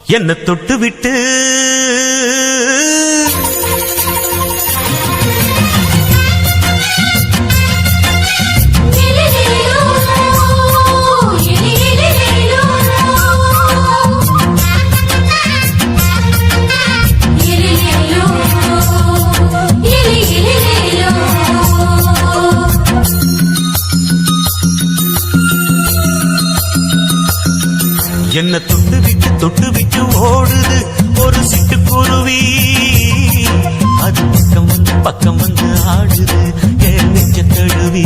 என்ன தொட்டு விட்டு என்ன தொட்டு விட்டு ஓடுது ஒரு சிட்டுக்குருவி. அது பக்கம் வந்து ஆடுது என் நெஞ்ச தழுவி.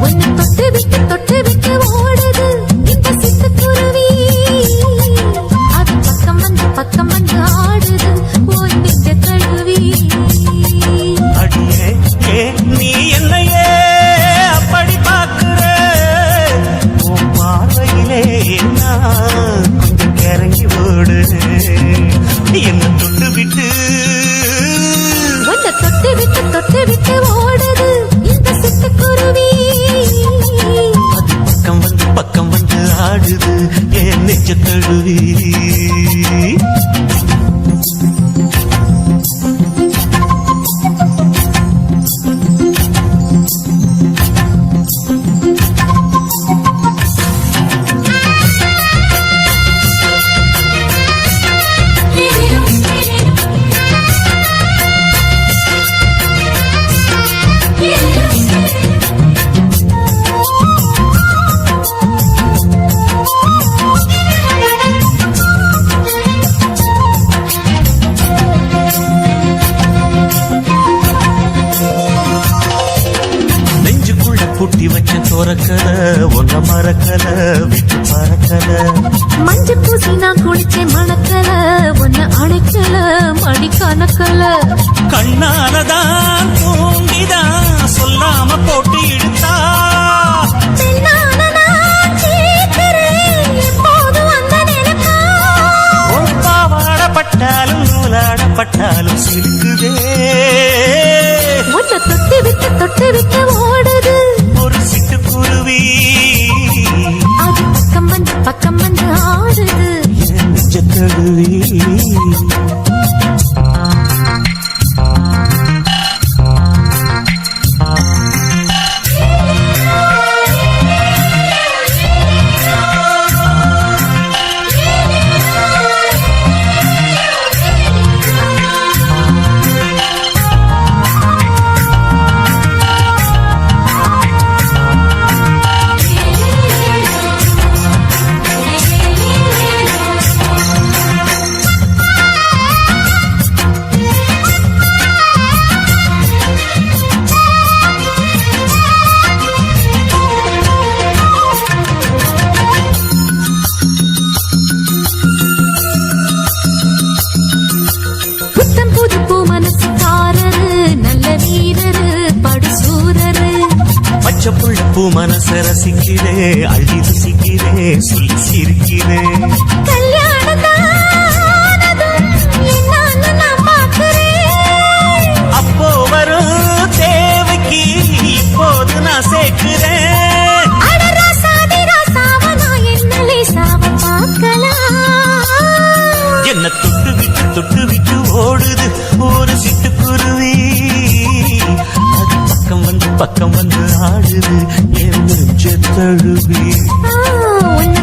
உன்னை தொட்டு விட்டு ஓடுது இந்த சிட்டுக்குருவி. அது பக்கம் வந்து ஆடுது உன் நெஞ்ச தழுவி. அடியே நீ என்னையே அப்படி பார்க்கிற உன் பார்வையிலே கொஞ்சம் கிறங்கி ஓடு. என்ன தொட்டு விட்டு ஓடுது இந்த சிட்டுக்குருவி. அது பக்கம் வந்து ஆடுது என் நெஞ்ச தழுவி. குட்டி வச்ச தோரக்கல ஒன்ன மறக்கல விட்டு பறக்கல. மஞ்சள் பூசி நான் குளிச்சேன் மணக்கல ஒன்ன அணைக்கல மடி கணக்கல. கண்ணாலதான் தூங்கிதான் சொல்லாம போட்டு இழுத்தா. பாவாடப்பட்டாலும் நூலாடப்பட்டாலும் சிரிக்குதே. உன்னை தொட்டு விட்டு ஓடுது ஒரு சிட்டுக்குருவி. அது பக்கம் வந்து ஆடுது என் நெஞ்ச தழுவி. பூ மனச ரசிக்கிறே அள்ளி ருசிக்கிறே சொல்லி சிரிக்கிறே. அப்போ வரும் தேவைக்கு இப்போது நான் சேர்க்கிறேன். என்ன தொட்டு விட்டு ஓடுது ஒரு சிட்டுக்குருவி. அது பக்கம் வந்து ஆடுது என் நெஞ்ச தழுவி. உன்னை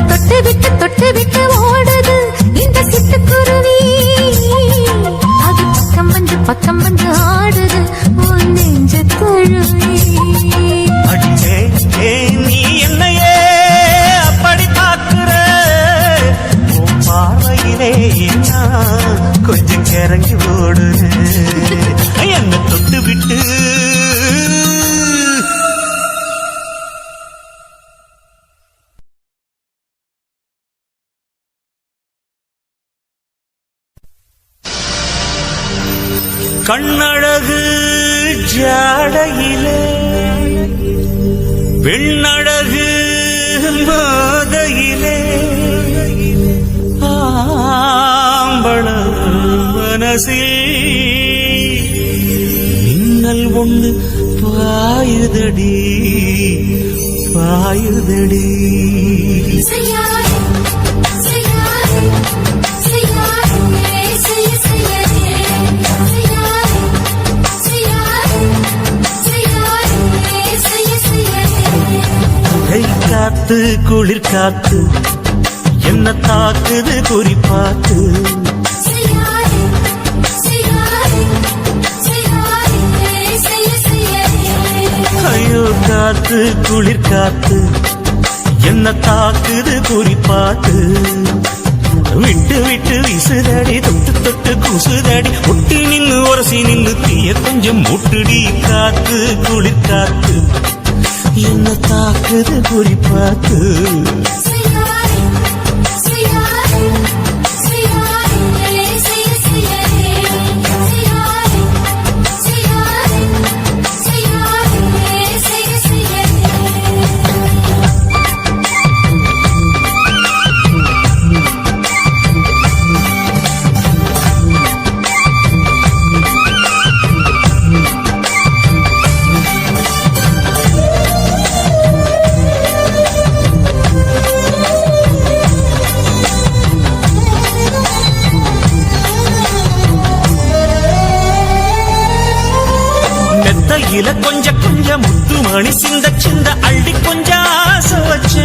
தொட்டு விட்டு ஓடுது இந்த சிட்டுக்குருவி. அது பக்கம் வந்து ஆடுது உன் நெஞ்ச தழுவி. அடியே நீ என்னையே அப்படி பார்க்கிற உன் பார்வையிலே கொஞ்சம் கிறங்கி ஓடு. என்ன தொட்டு விட்டு கண்ணழகு ஜாடையிலே பெண்ணழகு மாதையிலே ஆம்பள மனசில் மின்னல் ஒன்று பாயுதடி பாயுதடி. செய்யாதே காத்து குளிர் காத்து என்ன தாக்குது குறிப்பாத்து ஐயோ காத்து குளிர் காத்து என்ன தாக்குது குறிப்பாத்து விட்டு விட்டு விசுதடி தொட்டு தொட்டு குசுதடி ஒட்டி நின்னு உரசி நின்னு தீய கொஞ்சம் முட்டுடி காத்து குளிர் காத்து என்ன தாக்குது குறிப்பாத்து இல கொஞ்ச கொஞ்ச முத்து மணி சிந்த சிந்த அள்ளி கொஞ்ச ஆசை வச்ச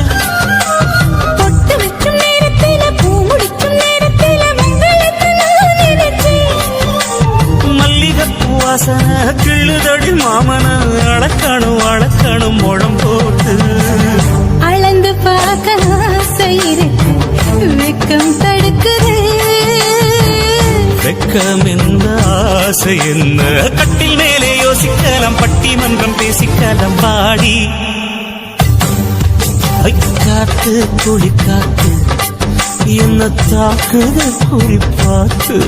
பொட்டு வைக்கும் நேரத்தில பூ முடிக்கும் நேரத்தில மங்களத்தை நான் நினைச்சேன் மல்லிகைப்பூ வாசனை கிள்ளுதடி மாமன அளக்கணும் அளக்கணும் முழம் போட்டு அளந்து பார்க்க ஆசை இருக்கு வெக்கம் தடுக்குது வெக்கம் எந்த ஆசை என்ன கட்டில் மேலே யோசிக்கலாம் பட்டிமன்றம் பேசிக்கலாம் பாடி காத்து குளி காத்து என்ன தாக்குது குறிப்பாத்து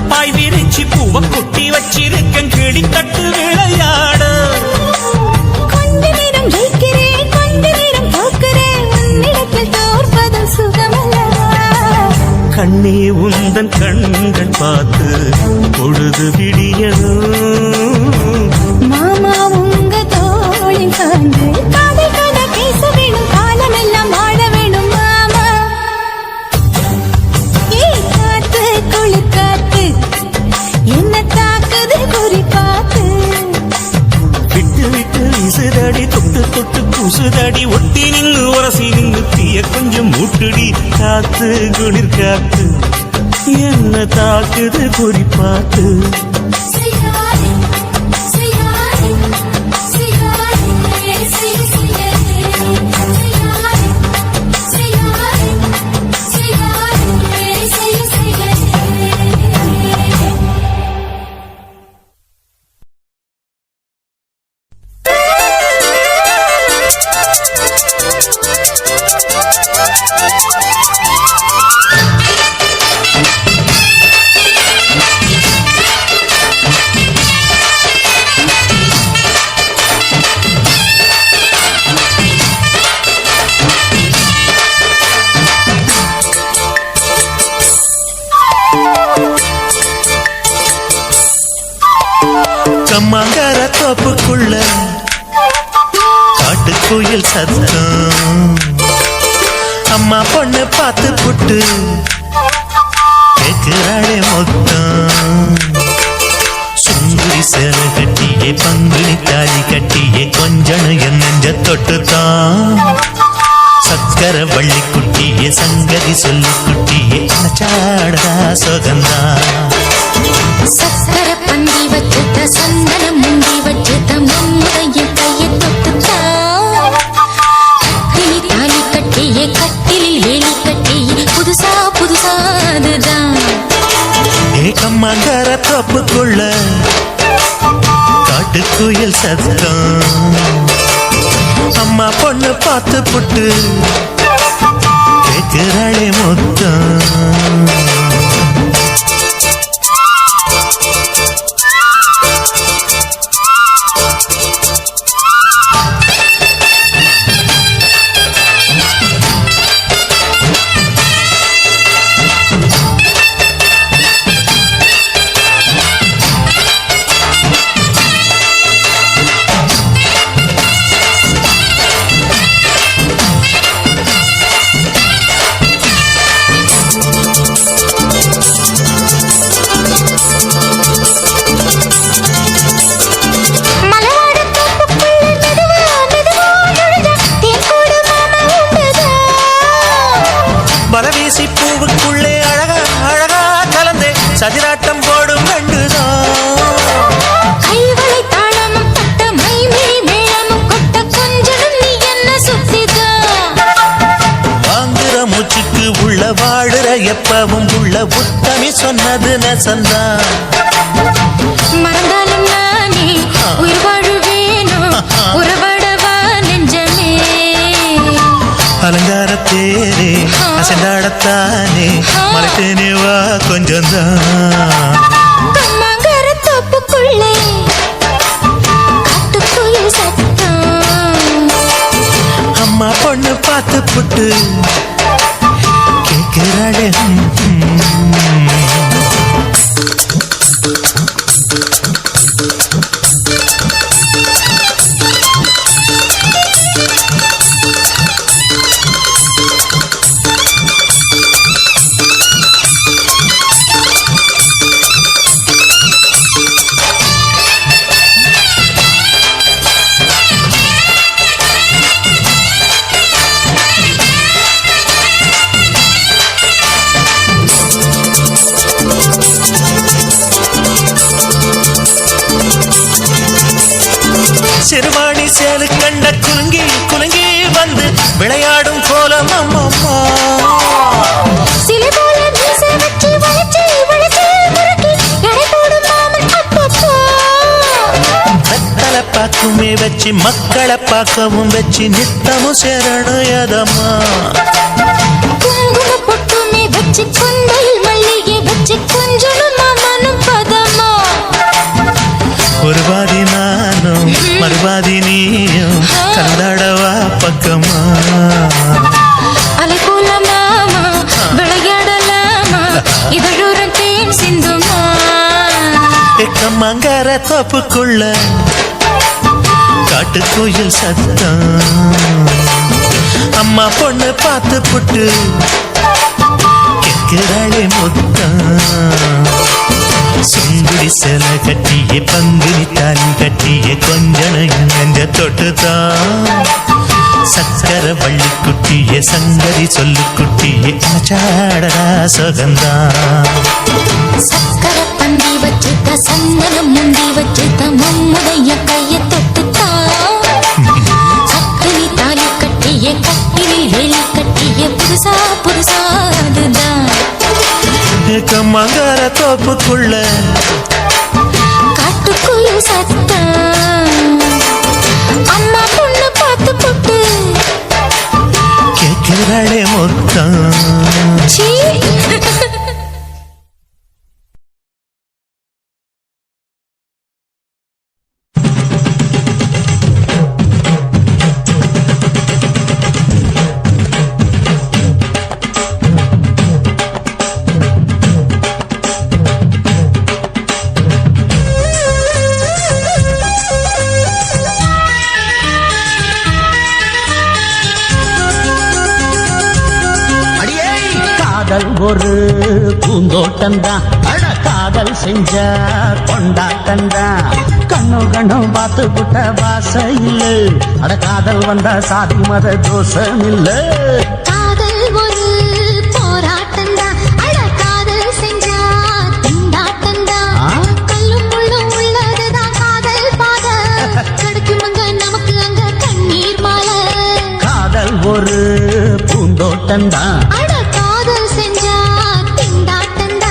பாய் விரிச்சி பூவ கொட்டி வச்சிருக்கேன் கிளி தட்டு விளையாட கொஞ்ச நேரம் ஜெயிக்கிறேன் கொஞ்ச நேரம் தோக்கிறேன் உன்னிடத்தில் தோற்பதும் சுகமல்லவா கண்ணே உந்தன் கண்கள் பார்த்து பொழுது விடியதும் மாமா உங்க தோளில் சார்ந்து காதல் கதை பேச வேணும் காலமெல்லாம் ஆட வேணும் மாமா காத்து குளிர் காத்து என்ன தாக்குது குறிப்பாத்து விட்டு விட்டு விசுதடி தொட்டு தொட்டு குசுதடி ஒட்டி நின்னு உரசி நின்னு தீய கொஞ்சம் மூட்டுடி காத்து குளிர் காத்து என்ன தாக்குது குறிப்பாத்து கம்மாங்கர தோப்புக்குள்ள காட்டுக்குயில் சத்தம் அம்மா பொண்ணு பார்த்து புட்டு கேட்கிறாளே மொத்தம் சுங்குடி சேலை கட்டியே பங்குனி தாலி கட்டியே கொஞ்சனு என் நெஞ்ச தொட்டுத்தான் சக்கர வள்ளி குட்டியே சங்கதி சொல்லி குட்டியே சாடதா சொகந்தா சக்கர பந்தி வச்சுட்ட சந்தனம் முந்தி வச்சுட்ட மம்முடைய கையை தொட்டுட்டா கட்டிலி தாலி கட்டியே கட்டிலில் வேலி கட்டியே புதுசா புதுசா அதுதான் கம்மாங்கர தோப்புக்குள்ள காட்டுக்குயில் சத்தம் அம்மா பொண்ணு பார்த்து புட்டு கேட்கிறாளே மொத்தம் சொன்னது நெசந்தான். மறந்தாலும் நானே உயிர் வாழுவேனோ உறவாடவா நெஞ்சமே. அலங்கார தேரே அசைந்தாடத்தானே மலைத்தேனே வா கொஞ்சம் தான். கம்மாங்கர தோப்புக்குள்ளே காட்டுக்குயில் சத்தம். அம்மா பொண்ணு பார்த்து புட்டு கேட்கிறாளே. சிறுவாணி சேலு கண்ட குலுங்கி குலுங்கி வந்து விளையாடும் கோலம் அம்மம்மா. சிலை போல மீசை வச்சு வளைச்சு வளைச்சு முறுக்கி எடை போடும் மாமன் அப்பப்பா. வெத்தலை பாக்குமே வச்சு மக்களை பார்க்கவும் வச்சு நித்தமும் சேரணும் எதம்மா. குங்கும பொட்டுமே வச்சு கொண்டையில் மல்லிகை வச்சு கொஞ்சணும் மாமனும் பதமா. ஒரு பாதி நானும் மறுபாதி நீயும் கலந்தாடவா பக்கமா. அலை போல மாமா விளையாடலாமா இதழூரம் தேன் சிந்துமா. கம்மாங்கர தோப்புக்குள்ள காட்டுக்குயில் சத்தம். அம்மா பொண்ணு பார்த்து புட்டு கேட்கிறாளே முத்தம். சுங்குடி சேல கட்டிய பங்குனி தாலி கட்டிய கொஞ்சனையும் நெஞ்ச தொட்டுதான். சக்கர வள்ளி குட்டிய சங்கரி சொல்லு குட்டிய ஆச்சாடா சுகந்தான். சக்கர பந்தி வச்சுட்ட சந்தனம் முந்தி வச்சுட்ட மம்முடைய கைய தொட்டுத்தான். சக்கரி தாலி கட்டிய கட்டிலில் வேலி கட்டிய புதுசா புதுசா அதுதான். கம்மாங்கர தோப்புக்குள்ள காட்டுக்குயில் சத்தம். அம்மா பொண்ணு பார்த்து புட்டு கேட்கிறாளே மொத்தம். சீ. ஒரு பூந்தோட்டந்தான் அட காதல் செஞ்ச கொண்டாட்டந்தான். கண்ணு கண்ணும் பார்த்து புட்ட வாசையில் அட காதல் வந்தா சாதி மத தோஷம் இல்ல. காதல் ஒரு போராட்டந்தான் அட காதல் செஞ்சா திண்டாட்டந்தான். கல்லும் முள்ளும் உள்ளதுதான் காதல் பாத கிடைக்கும் அங்க நமக்கு அங்க கண்ணீர் மாலை. காதல் ஒரு பூந்தோட்டந்தான் அட காதல் செஞ்சா திண்டாட்டந்தான்.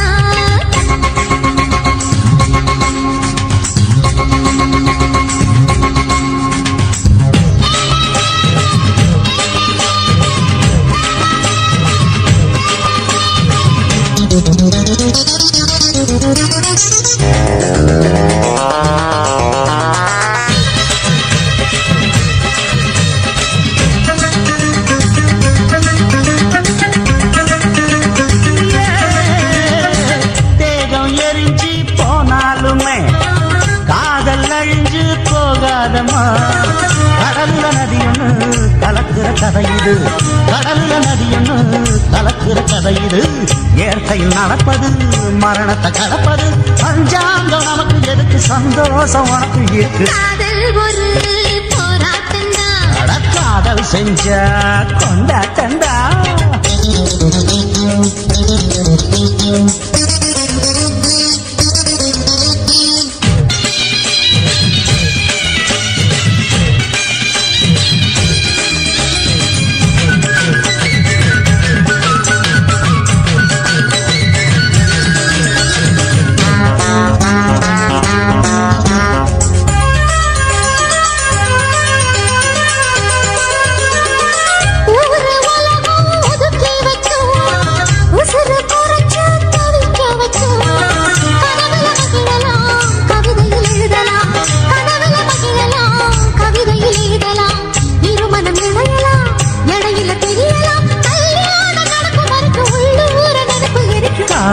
தேகம் எரிஞ்சு போனாலுமே காதல் அழிஞ்சு போகாதம்மா. கடல்ல நதி ஒண்ணு கலக்குற கதை இது, கடல்ல நதி ஒண்ணு கலக்குற கதை இது. இயற்கையில் நடப்பது மரணத்தை கலப்பது, பஞ்சாங்கம் நமக்கு எதுக்கு சந்தோஷம் உனக்கு இருக்கு. காதல் ஒரு போராட்டந்தான் அட காதல் செஞ்ச கொண்டாட்டந்தா.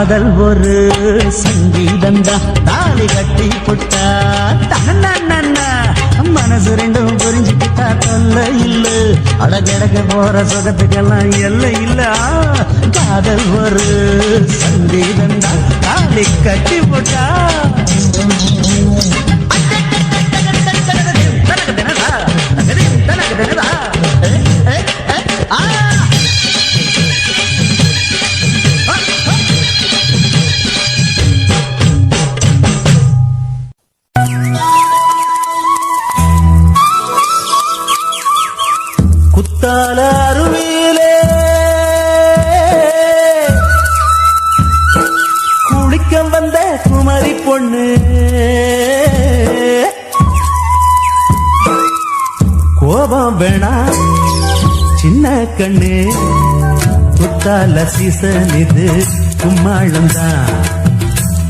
காதல் ஒரு சங்கீதந்தா தாலி கட்டி புட்டா தன்னா மனசு ரெண்டும் புரிஞ்சுக்கிட்டா தொல்ல இல்ல அடகடக போற சுகத்துக்கெல்லாம் எல்லை இல்ல காதல் ஒரு சங்கீதந்தா தாலி கட்டி புட்டா குத்தால அருவியிலே குளிக்க வந்த குமரி பொண்ணு கோபம் வேணா சின்ன கண்ணு குத்தால சீசன் இது கும்மாளம்தான்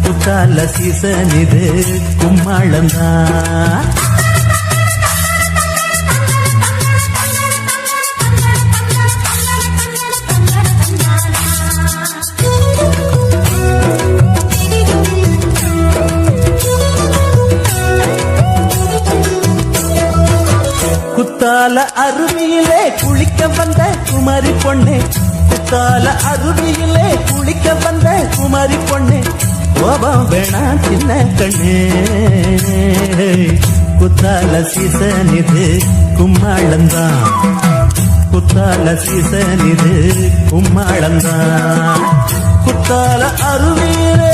குத்தால சீசன் இது கும்மாளம்தான் குத்தால அருவியிலே குளிக்க வந்த குமரி பொண்ணே குத்தால அருவியிலே குளிக்க வந்த குமரி பொண்ணே கோபம் வேணா சின்ன கண்ணே குத்தால சீசன் இது கும்மாளம்தான் குத்தால சீசன் இது கும்மாளம்தான் குத்தால அருவியிலே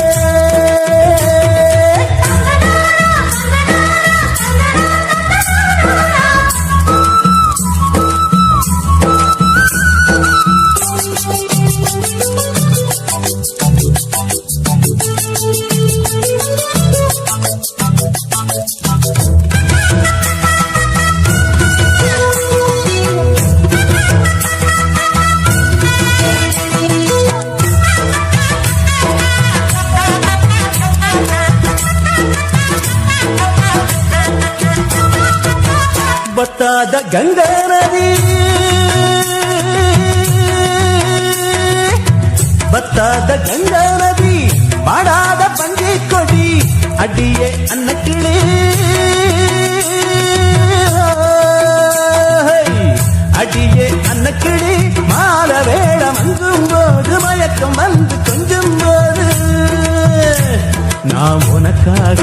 பத்தாத கங்கா நதி பத்தாத கங்கா நதி பாடாத பங்கை கொடி அடியே அன்னக்கிளே அடியே அன்னக்கிளி மால வேடம் அங்கும் போது மயக்கம் வந்து கொஞ்சம் போது நான் உனக்காக